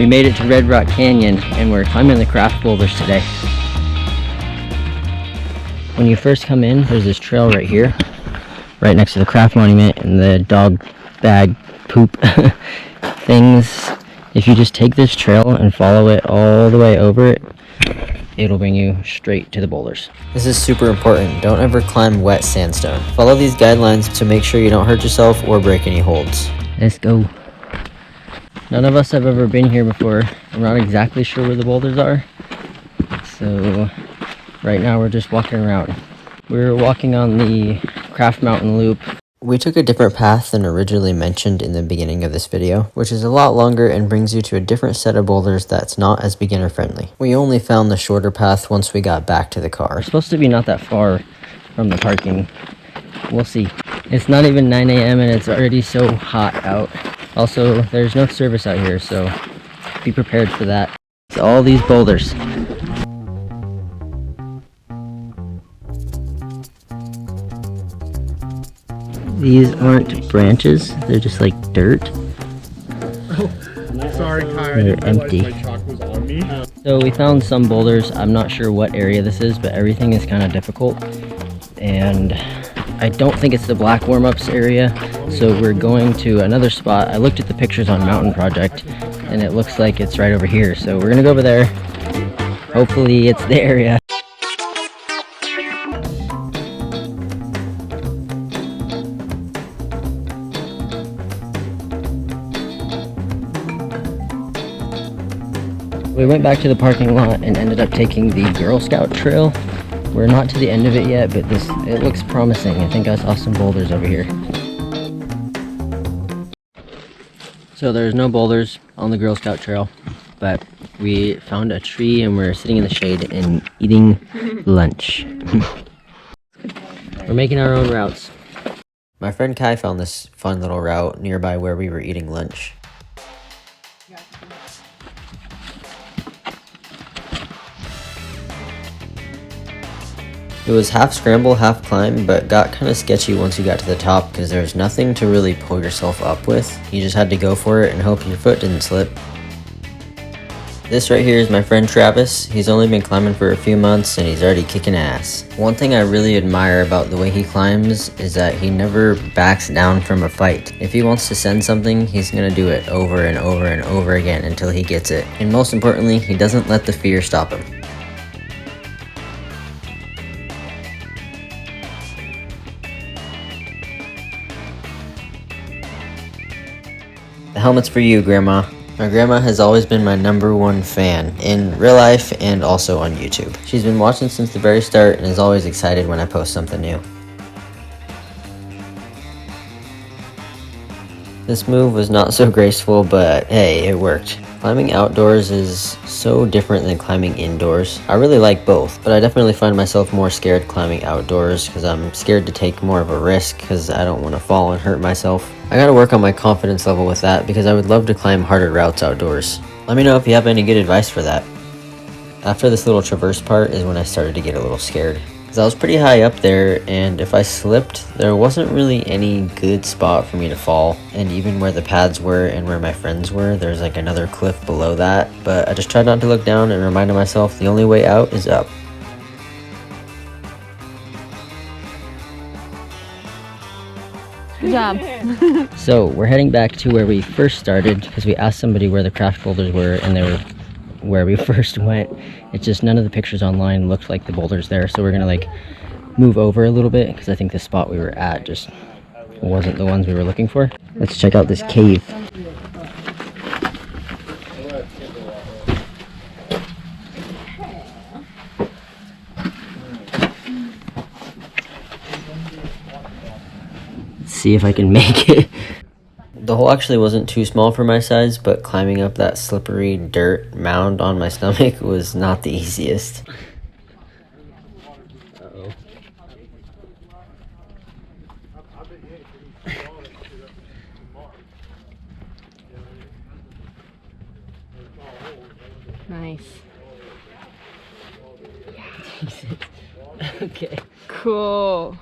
We made it to Red Rock Canyon and we're climbing the Kraft Boulders today. When you first come in, there's this trail right here, right next to the Kraft Monument and the dog bag poop things. If you just take this trail and follow it all the way over it, it'll bring you straight to the boulders. This is super important. Don't ever climb wet sandstone. Follow these guidelines to make sure you don't hurt yourself or break any holds. Let's go. None of us have ever been here before. I'm not exactly sure where the boulders are. So right now we're just walking around. We're walking on the Kraft Mountain loop. We took a different path than originally mentioned in the beginning of this video, which is a lot longer and brings you to a different set of boulders that's not as beginner friendly. We only found the shorter path once we got back to the car. We're supposed to be not that far from the parking. We'll see. It's not even 9 a.m. and it's already so hot out. Also, there's no service out here, so be prepared for that. It's all these boulders. These aren't branches, they're just like dirt. Sorry, Kai, they're empty. my chalk was on me. So we found some boulders. I'm not sure what area this is, but everything is kind of difficult. And I don't think it's the black warm-ups area, so we're going to another spot. I looked at the pictures on Mountain Project, and it looks like it's right over here. So we're gonna go over there. Hopefully it's the area. We went back to the parking lot and ended up taking the Girl Scout trail. We're not to the end of it yet, but it looks promising. I think I saw some boulders over here. So there's no boulders on the Girl Scout trail, but we found a tree and we're sitting in the shade and eating lunch. We're making our own routes. My friend Kai found this fun little route nearby where we were eating lunch. It was half scramble, half climb, but got kind of sketchy once you got to the top because there was nothing to really pull yourself up with. You just had to go for it and hope your foot didn't slip. This right here is my friend Travis. He's only been climbing for a few months and he's already kicking ass. One thing I really admire about the way he climbs is that he never backs down from a fight. If he wants to send something, he's gonna do it over and over and over again until he gets it. And most importantly, he doesn't let the fear stop him. The helmet's for you, Grandma. My grandma has always been my #1 fan, in real life and also on YouTube. She's been watching since the very start and is always excited when I post something new. This move was not so graceful, but hey, it worked. Climbing outdoors is so different than climbing indoors. I really like both, but I definitely find myself more scared climbing outdoors because I'm scared to take more of a risk because I don't want to fall and hurt myself. I gotta work on my confidence level with that because I would love to climb harder routes outdoors. Let me know if you have any good advice for that. After this little traverse part is when I started to get a little scared. Because I was pretty high up there, and if I slipped, there wasn't really any good spot for me to fall. And even where the pads were and where my friends were, there's like another cliff below that. But I just tried not to look down and reminded myself the only way out is up. Good job. So we're heading back to where we first started because we asked somebody where the Kraft Boulders were and they were where we first went. It's just none of the pictures online looked like the boulders there, so we're gonna like move over a little bit because I think the spot we were at just wasn't the ones we were looking for. Let's check out this cave. Let's see if I can make it. The hole actually wasn't too small for my size, but climbing up that slippery dirt mound on my stomach was not the easiest. Uh-oh. Nice. Okay. Cool.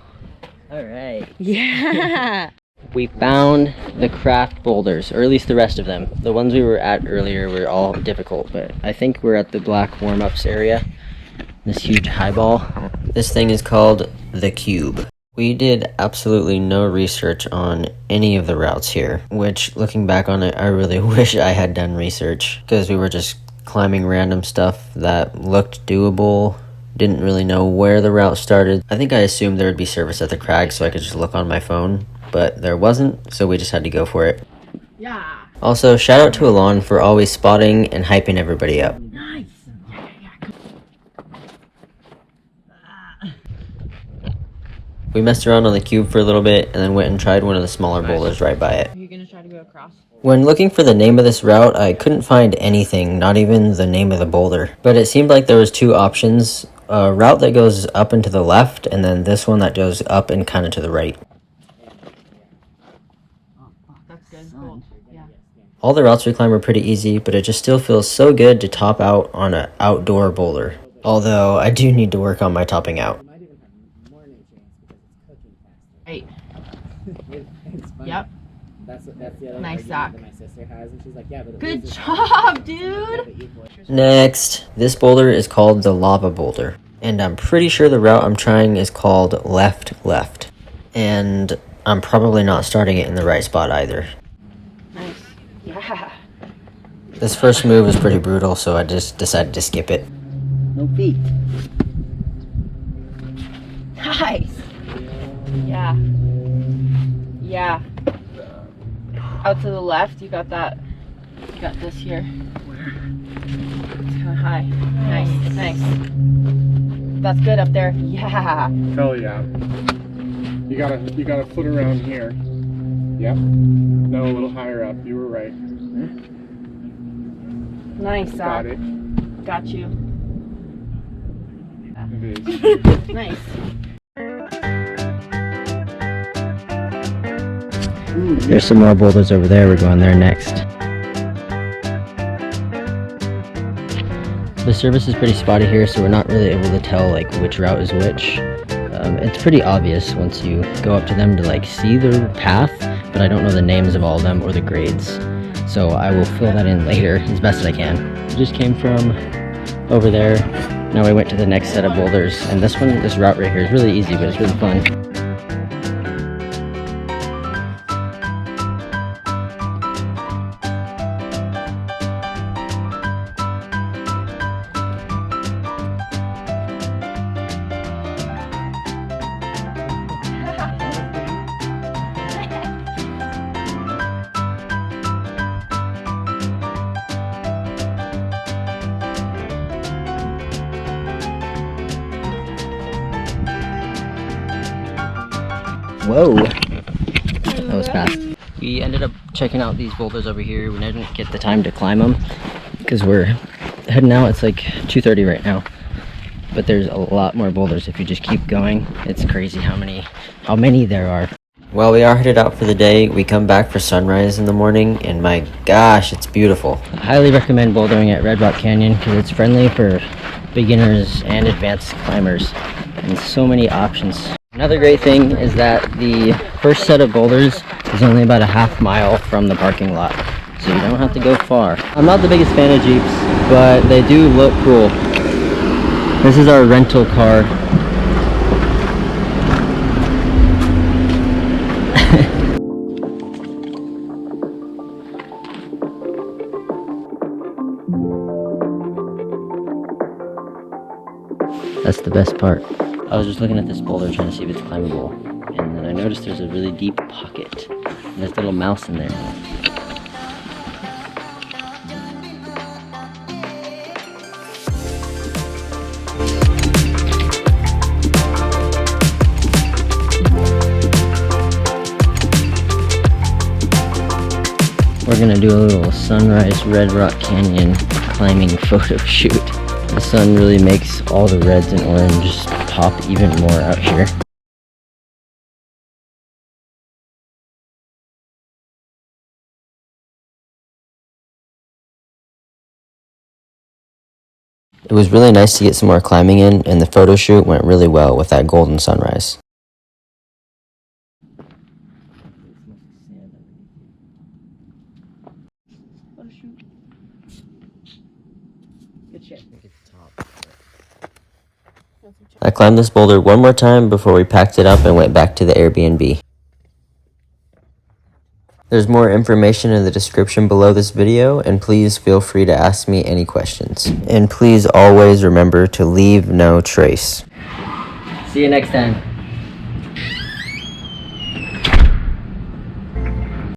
All right. Yeah. We found the Kraft Boulders, or at least the rest of them. The ones we were at earlier were all difficult, but I think we're at the black warm-ups area. This huge highball. This thing is called the Cube. We did absolutely no research on any of the routes here, which, looking back on it, I really wish I had done research, because we were just climbing random stuff that looked doable. Didn't really know where the route started. I think I assumed there would be service at the crag so I could just look on my phone, but there wasn't, so we just had to go for it. Yeah. Also, shout out to Alon for always spotting and hyping everybody up. Nice. We messed around on the cube for a little bit and then went and tried one of the smaller boulders right by it. Are you gonna try to go across? When looking for the name of this route, I couldn't find anything, not even the name of the boulder. But it seemed like there was two options, a route that goes up and to the left, and then this one that goes up and kind of to the right. That's good. Cool. Yeah. All the routes we climb are pretty easy, but it just still feels so good to top out on an outdoor boulder. Although, I do need to work on my topping out. Right. Yep. That's the other Nice argument sock. that my sister has, and she's like, yeah, but it Good loses job, dude. Next, this boulder is called the lava boulder. And I'm pretty sure the route I'm trying is called left left. And I'm probably not starting it in the right spot either. Nice. Yeah. This first move is pretty brutal, so I just decided to skip it. No feet. Nice. Yeah. Yeah. Out to the left, you got that. You got this here. Where? It's kind of high. Nice. Nice. That's good up there. Yeah. Hell yeah. You got a foot around here. Yep. No, a little higher up. You were right. Nice. Got it. Got you. It is. Nice. There's some more boulders over there. We're going there next. The service is pretty spotty here, so we're not really able to tell like which route is which. It's pretty obvious once you go up to them to like see the path, but I don't know the names of all of them or the grades. So I will fill that in later as best as I can. We just came from over there. Now we went to the next set of boulders, and this route right here is really easy, but it's really fun. Whoa, that was fast. We ended up checking out these boulders over here. We didn't get the time to climb them because we're heading out. It's like 2:30 right now, but there's a lot more boulders if you just keep going. It's crazy how many there are. While we are headed out for the day, we come back for sunrise in the morning, and my gosh, it's beautiful. I highly recommend bouldering at Red Rock Canyon because it's friendly for beginners and advanced climbers, and so many options. Another great thing is that the first set of boulders is only about a half mile from the parking lot, so you don't have to go far. I'm not the biggest fan of Jeeps, but they do look cool. This is our rental car. That's the best part. I was just looking at this boulder trying to see if it's climbable, and then I noticed there's a really deep pocket, and there's a little mouse in there. We're gonna do a little sunrise Red Rock Canyon climbing photo shoot. The sun really makes all the reds and oranges pop even more out here. It was really nice to get some more climbing in, and the photo shoot went really well with that golden sunrise. Oh shoot. Good shit. I climbed this boulder one more time before we packed it up and went back to the Airbnb. There's more information in the description below this video, and please feel free to ask me any questions. And please always remember to leave no trace. See you next time.